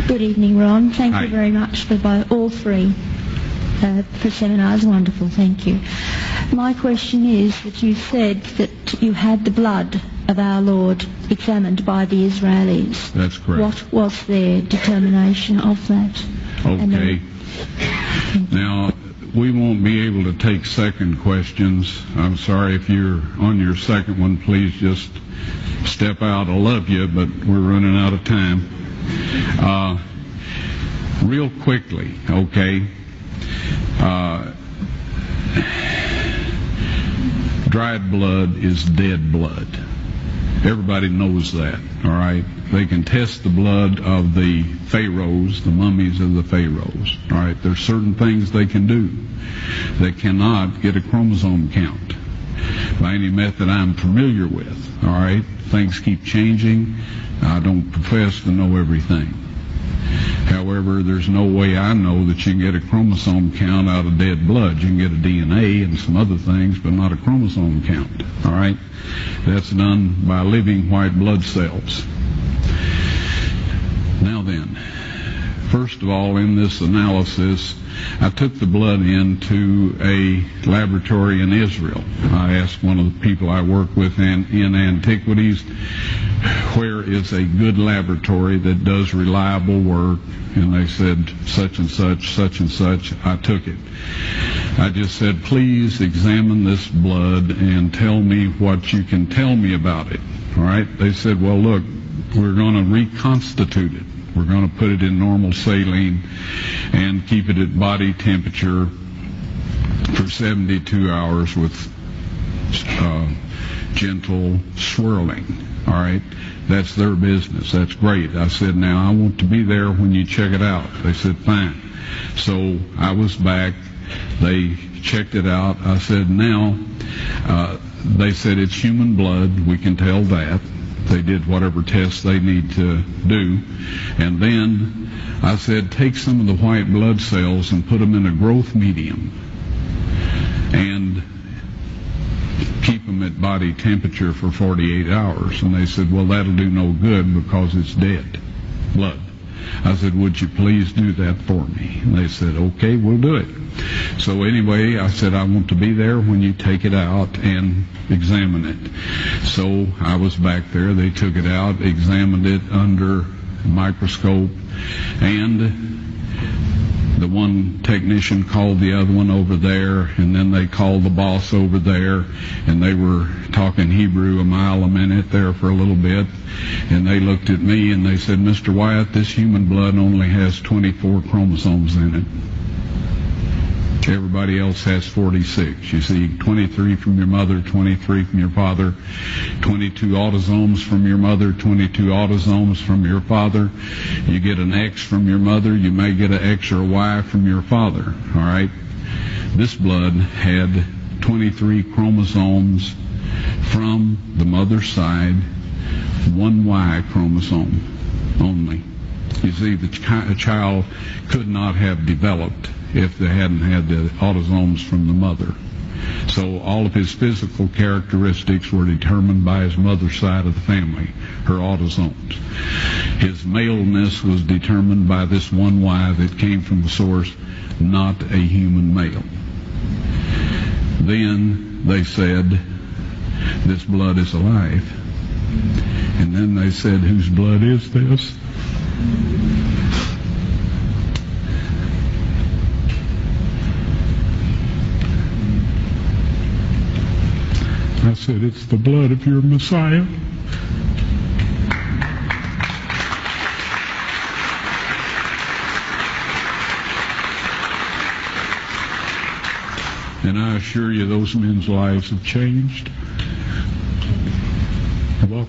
Good evening, Ron. Thank Hi. you very much for all three for seminars. Wonderful, thank you. My question is that you said that you had the blood of our Lord examined by the Israelis. That's correct. What was their determination of that? Okay. Now, we won't be able to take second questions. I'm sorry if you're on your second one, please just step out. I love you, but we're running out of time. Real quickly, okay. Dried blood is dead blood. Everybody knows that, all right? They can test the blood of the pharaohs, the mummies of the pharaohs, all right? There's certain things they can do. They cannot get a chromosome count by any method I'm familiar with, all right? Things keep changing. I don't profess to know everything. However, there's no way I know that you can get a chromosome count out of dead blood. You can get a DNA and some other things, but not a chromosome count, all right? That's done by living white blood cells. Now then, first of all, in this analysis, I took the blood into a laboratory in Israel. I asked one of the people I work with in antiquities, where is a good laboratory that does reliable work? And they said, such and such, such and such. I took it. I just said, please examine this blood and tell me what you can tell me about it. All right? They said, well, look, we're going to reconstitute it. We're going to put it in normal saline and keep it at body temperature for 72 hours with gentle swirling. All right? That's their business. That's great. I said, now I want to be there when you check it out. They said, fine. So I was back. They checked it out. I said, now, they said it's human blood. We can tell that. They did whatever tests they need to do. And then I said, take some of the white blood cells and put them in a growth medium and keep them at body temperature for 48 hours. And they said, well, that'll do no good because it's dead blood. I said, would you please do that for me? And they said, okay, we'll do it. So anyway, I said, I want to be there when you take it out and examine it. So I was back there. They took it out, examined it under a microscope, and the one technician called the other one over there, and then they called the boss over there, and they were talking Hebrew a mile a minute there for a little bit, and they looked at me and they said, Mr. Wyatt, this human blood only has 24 chromosomes in it. Everybody else has 46. You see, 23 from your mother, 23 from your father, 22 autosomes from your mother, 22 autosomes from your father. You get an X from your mother, you may get an X or a Y from your father, all right? This blood had 23 chromosomes from the mother's side, one Y chromosome only. You see, the child could not have developed if they hadn't had the autosomes from the mother. So all of his physical characteristics were determined by his mother's side of the family, her autosomes. His maleness was determined by this one Y that came from the source, not a human male. Then they said, this blood is alive. And then they said, whose blood is this? I said, it's the blood of your Messiah. And I assure you, those men's lives have changed. Well,